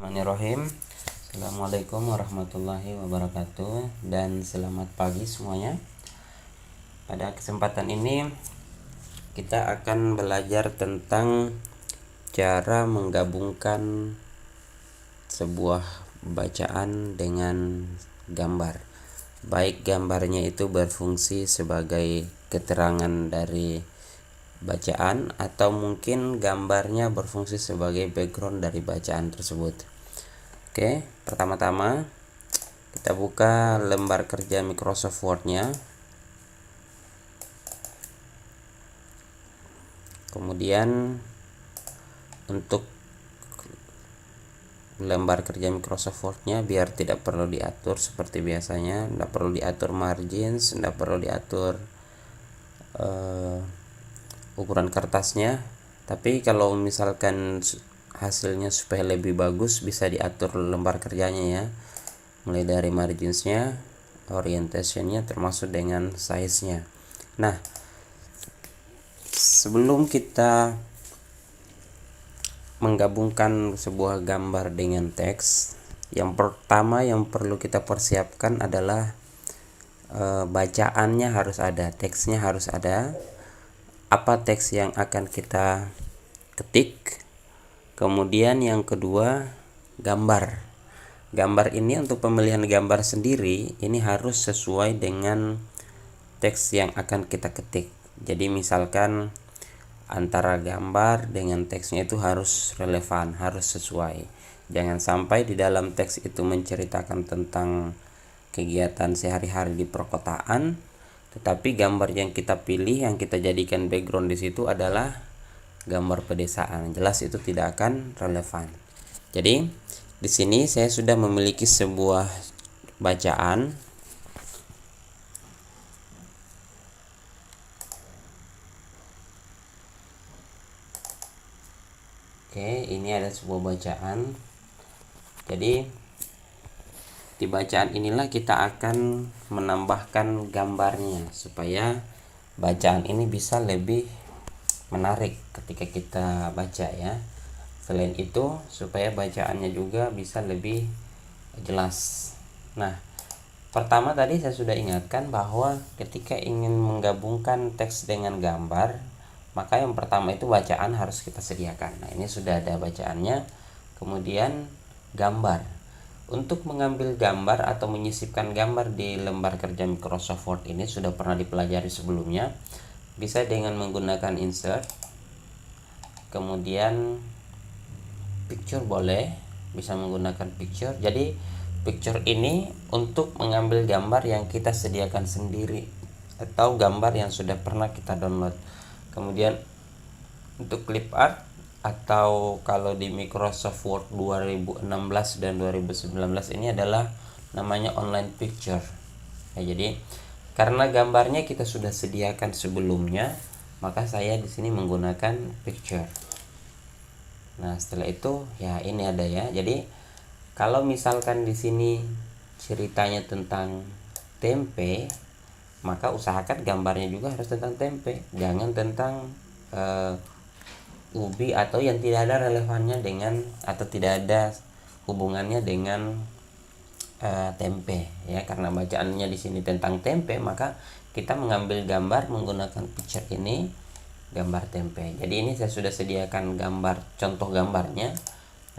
Bismillahirrahmanirrahim. Assalamualaikum warahmatullahi wabarakatuh dan selamat pagi semuanya. Pada kesempatan ini kita akan belajar tentang cara menggabungkan sebuah bacaan dengan gambar. Baik gambarnya itu berfungsi sebagai keterangan dari bacaan atau mungkin gambarnya berfungsi sebagai background dari bacaan tersebut. Oke, pertama-tama kita buka lembar kerja Microsoft Word-nya. Kemudian untuk lembar kerja Microsoft Word-nya biar tidak perlu diatur seperti biasanya, tidak perlu diatur margins, tidak perlu diatur ukuran kertasnya. Tapi kalau misalkan hasilnya supaya lebih bagus bisa diatur lembar kerjanya ya, mulai dari marginsnya, orientationnya, termasuk dengan size-nya. Nah, sebelum kita menggabungkan sebuah gambar dengan teks, yang pertama yang perlu kita persiapkan adalah bacaannya harus ada, teksnya harus ada. Apa teks yang akan kita ketik. Kemudian yang kedua, gambar. Gambar ini untuk pemilihan gambar sendiri ini harus sesuai dengan teks yang akan kita ketik. Jadi misalkan antara gambar dengan teksnya itu harus relevan, harus sesuai. Jangan sampai di dalam teks itu menceritakan tentang kegiatan sehari-hari di perkotaan, tetapi gambar yang kita pilih, yang kita jadikan background di situ adalah gambar pedesaan. Jelas itu tidak akan relevan. Jadi di sini saya sudah memiliki sebuah bacaan. Oke, ini ada sebuah bacaan. Jadi di bacaan inilah kita akan menambahkan gambarnya supaya bacaan ini bisa lebih menarik ketika kita baca ya. Selain itu supaya bacaannya juga bisa lebih jelas. Nah, pertama tadi saya sudah ingatkan bahwa ketika ingin menggabungkan teks dengan gambar, maka yang pertama itu bacaan harus kita sediakan. Nah, ini sudah ada bacaannya. Kemudian gambar. Untuk mengambil gambar atau menyisipkan gambar di lembar kerja Microsoft Word ini sudah pernah dipelajari sebelumnya. Bisa dengan menggunakan insert, kemudian picture boleh, bisa menggunakan picture. Jadi picture ini untuk mengambil gambar yang kita sediakan sendiri atau gambar yang sudah pernah kita download. Kemudian untuk clip art atau kalau di Microsoft Word 2016 dan 2019 ini adalah namanya online picture. Ya, jadi karena gambarnya kita sudah sediakan sebelumnya, maka saya di sini menggunakan picture. Nah, setelah itu ya ini ada ya. Jadi kalau misalkan di sini ceritanya tentang tempe, maka usahakan gambarnya juga harus tentang tempe, jangan tentang ubi atau yang tidak ada relevannya dengan atau tidak ada hubungannya dengan tempe ya. Karena bacaannya di sini tentang tempe, maka kita mengambil gambar menggunakan picture ini, gambar tempe. Jadi ini saya sudah sediakan gambar, contoh gambarnya.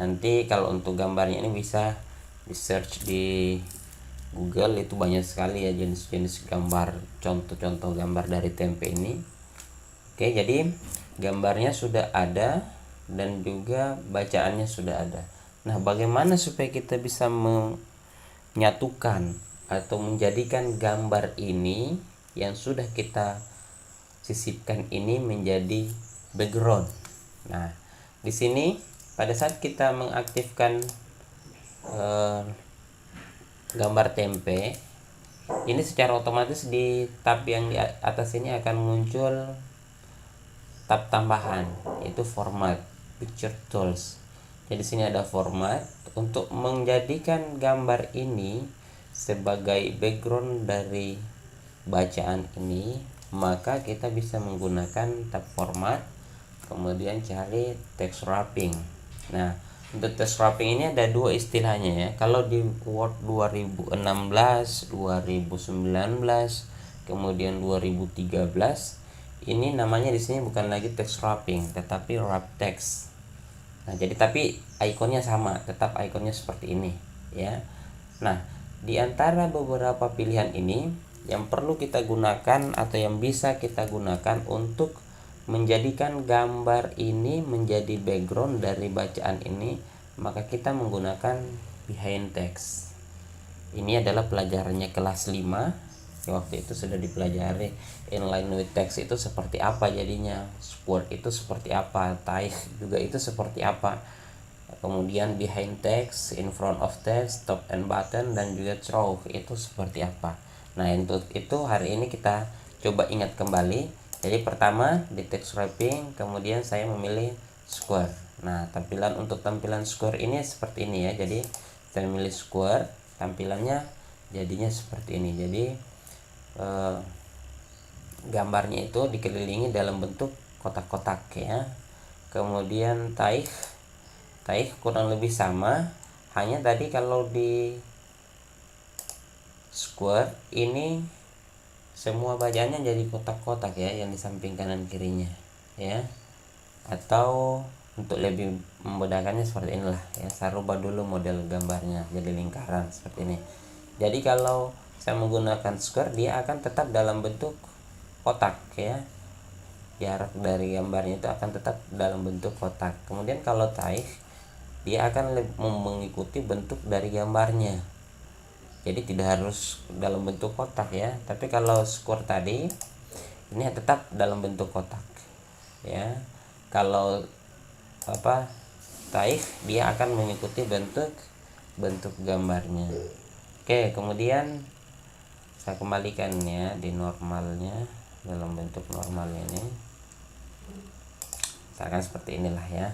Nanti kalau untuk gambarnya ini bisa di search di Google, itu banyak sekali ya jenis-jenis gambar, contoh-contoh gambar dari tempe ini. Oke, jadi gambarnya sudah ada dan juga bacaannya sudah ada. Nah, bagaimana supaya kita bisa menyatukan atau menjadikan gambar ini yang sudah kita sisipkan ini menjadi background. Nah, di sini pada saat kita mengaktifkan gambar tempe ini, secara otomatis di tab yang di atas ini akan muncul tab tambahan, yaitu format, picture tools. Jadi sini ada format. Untuk menjadikan gambar ini sebagai background dari bacaan ini, maka kita bisa menggunakan tab format, kemudian cari text wrapping. Nah, Untuk text wrapping ini ada dua istilahnya ya. Kalau di Word 2016, 2019, kemudian 2013, ini namanya di sini bukan lagi text wrapping tetapi wrap text. Nah, jadi tapi ikonnya sama, tetap ikonnya seperti ini ya. Nah, di antara beberapa pilihan ini yang perlu kita gunakan atau yang bisa kita gunakan untuk menjadikan gambar ini menjadi background dari bacaan ini, maka kita menggunakan behind text. Ini adalah pelajarannya kelas 5. Ya, waktu itu sudah dipelajari inline with text itu seperti apa jadinya, square itu seperti apa, type juga itu seperti apa, kemudian behind text, in front of text, top and button, dan juga stroke itu seperti apa. Nah, untuk itu hari ini kita coba ingat kembali. Jadi pertama di text wrapping, kemudian saya memilih square. Nah, tampilan square ini seperti ini ya. Jadi saya memilih square, tampilannya jadinya seperti ini. Jadi gambarnya itu dikelilingi dalam bentuk kotak-kotak ya. Kemudian type kurang lebih sama, hanya tadi kalau di square ini semua bacaannya jadi kotak-kotak ya, yang di samping kanan kirinya ya. Atau untuk lebih memudahkannya seperti inilah ya, saya rubah dulu model gambarnya jadi lingkaran seperti ini. Jadi kalau saya menggunakan square, dia akan tetap dalam bentuk kotak ya, jarak dari gambarnya itu akan tetap dalam bentuk kotak. Kemudian kalau type, dia akan mengikuti bentuk dari gambarnya, jadi tidak harus dalam bentuk kotak ya. Tapi kalau square tadi ini tetap dalam bentuk kotak ya. Kalau type, dia akan mengikuti bentuk gambarnya. Oke, kemudian saya kembalikan ya di normalnya, dalam bentuk normal ini misalkan seperti inilah ya.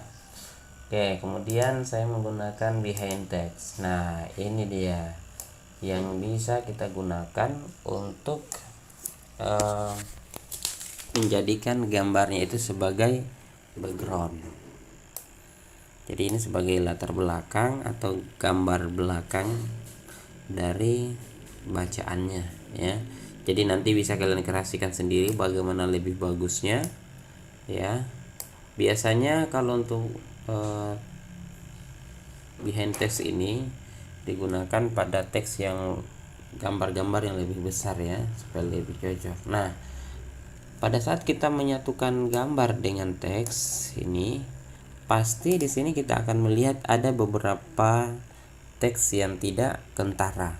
Oke, kemudian saya menggunakan behind text. Nah, ini dia yang bisa kita gunakan untuk menjadikan gambarnya itu sebagai background. Jadi ini sebagai latar belakang atau gambar belakang dari bacaannya ya. Jadi nanti bisa kalian kreasikan sendiri bagaimana lebih bagusnya ya. Biasanya kalau untuk behind text ini digunakan pada teks yang gambar-gambar yang lebih besar ya, supaya lebih cocok. Nah, pada saat kita menyatukan gambar dengan teks ini, pasti di sini kita akan melihat ada beberapa teks yang tidak kentara.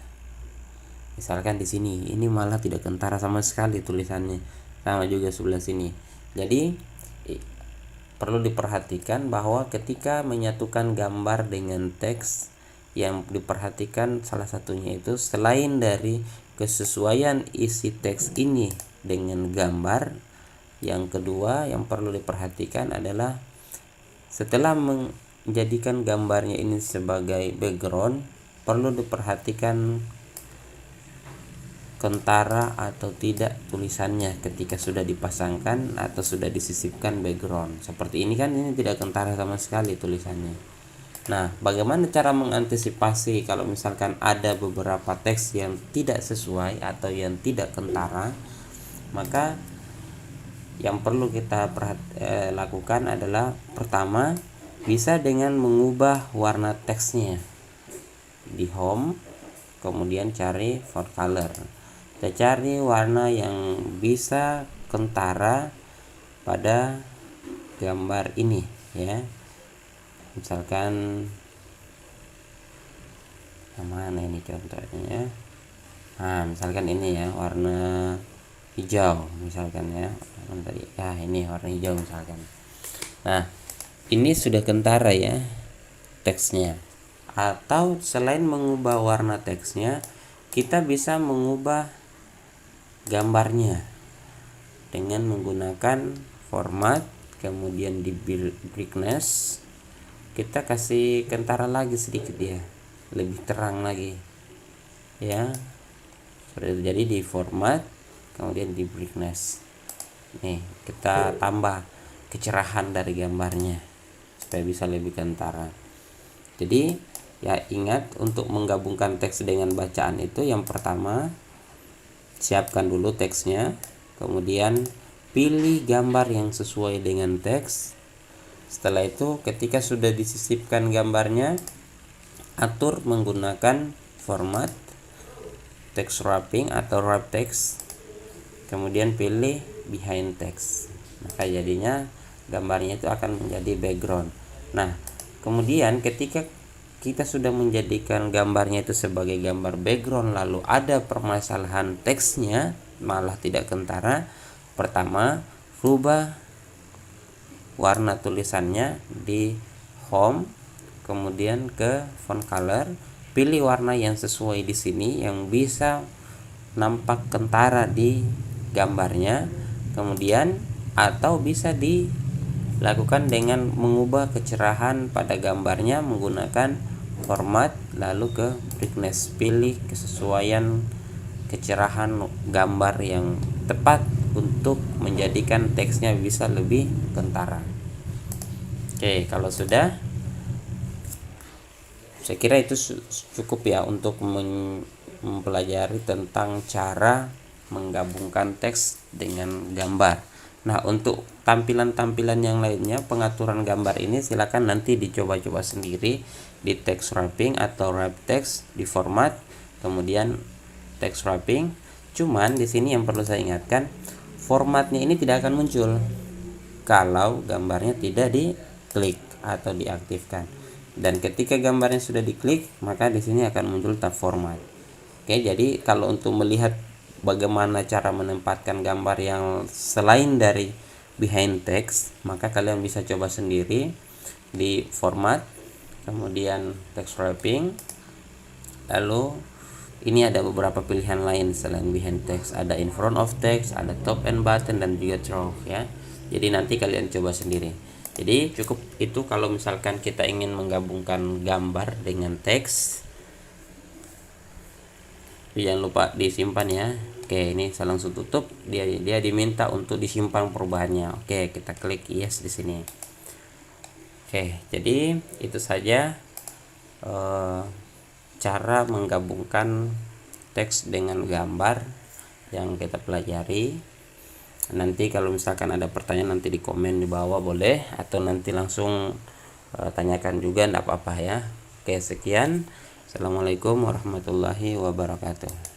Misalkan di sini, ini malah tidak kentara sama sekali tulisannya. Sama juga sebelah sini. Jadi perlu diperhatikan bahwa ketika menyatukan gambar dengan teks, yang diperhatikan salah satunya itu selain dari kesesuaian isi teks ini dengan gambar, yang kedua yang perlu diperhatikan adalah setelah menjadikan gambarnya ini sebagai background, perlu diperhatikan kentara atau tidak tulisannya ketika sudah dipasangkan atau sudah disisipkan background. Seperti ini kan, ini tidak kentara sama sekali tulisannya. Nah, bagaimana cara mengantisipasi kalau misalkan ada beberapa teks yang tidak sesuai atau yang tidak kentara? Maka yang perlu kita lakukan adalah pertama, bisa dengan mengubah warna teksnya di home, kemudian cari font color. Kita cari warna yang bisa kentara pada gambar ini ya. Misalkan mana ini contohnya. Nah, misalkan ini ya, warna hijau misalkan ya. Tadi ya, ini warna hijau misalkan. Nah, ini sudah kentara ya teksnya. Atau selain mengubah warna teksnya, kita bisa mengubah gambarnya dengan menggunakan format, kemudian di brightness kita kasih kentara lagi sedikit ya, lebih terang lagi ya. Jadi di format, kemudian di brightness, nih kita tambah kecerahan dari gambarnya supaya bisa lebih kentara. Jadi ya ingat, untuk menggabungkan teks dengan bacaan itu yang pertama siapkan dulu teksnya, kemudian pilih gambar yang sesuai dengan teks. Setelah itu ketika sudah disisipkan gambarnya, atur menggunakan format text wrapping atau wrap text, kemudian pilih behind text, maka jadinya gambarnya itu akan menjadi background. Nah, kemudian ketika kita sudah menjadikan gambarnya itu sebagai gambar background, lalu ada permasalahan teksnya malah tidak kentara, pertama rubah warna tulisannya di home, kemudian ke font color, pilih warna yang sesuai di sini yang bisa nampak kentara di gambarnya, kemudian atau bisa dilakukan dengan mengubah kecerahan pada gambarnya menggunakan format lalu ke brightness, pilih kesesuaian kecerahan gambar yang tepat untuk menjadikan teksnya bisa lebih kentara. Oke, kalau sudah, saya kira itu cukup ya untuk mempelajari tentang cara menggabungkan teks dengan gambar. Nah, untuk tampilan-tampilan yang lainnya, pengaturan gambar ini silakan nanti dicoba-coba sendiri di text wrapping atau wrap text, di format, kemudian text wrapping. Cuman di sini yang perlu saya ingatkan, formatnya ini tidak akan muncul kalau gambarnya tidak diklik atau diaktifkan. Dan ketika gambarnya sudah diklik, maka di sini akan muncul tab format. Oke, jadi kalau untuk melihat bagaimana cara menempatkan gambar yang selain dari behind text, maka kalian bisa coba sendiri di format, kemudian text wrapping. Lalu ini ada beberapa pilihan lain selain behind text, ada in front of text, ada top and button, dan juga through ya. Jadi nanti kalian coba sendiri. Jadi cukup itu kalau misalkan kita ingin menggabungkan gambar dengan teks. Jangan lupa disimpan ya. Oke, ini saya langsung tutup. Dia diminta untuk disimpan perubahannya. Oke, kita klik yes di sini. Oke, jadi itu saja cara menggabungkan teks dengan gambar yang kita pelajari. Nanti kalau misalkan ada pertanyaan nanti di komen di bawah boleh, atau nanti langsung tanyakan juga, enggak apa-apa ya. Oke, sekian. Assalamualaikum warahmatullahi wabarakatuh.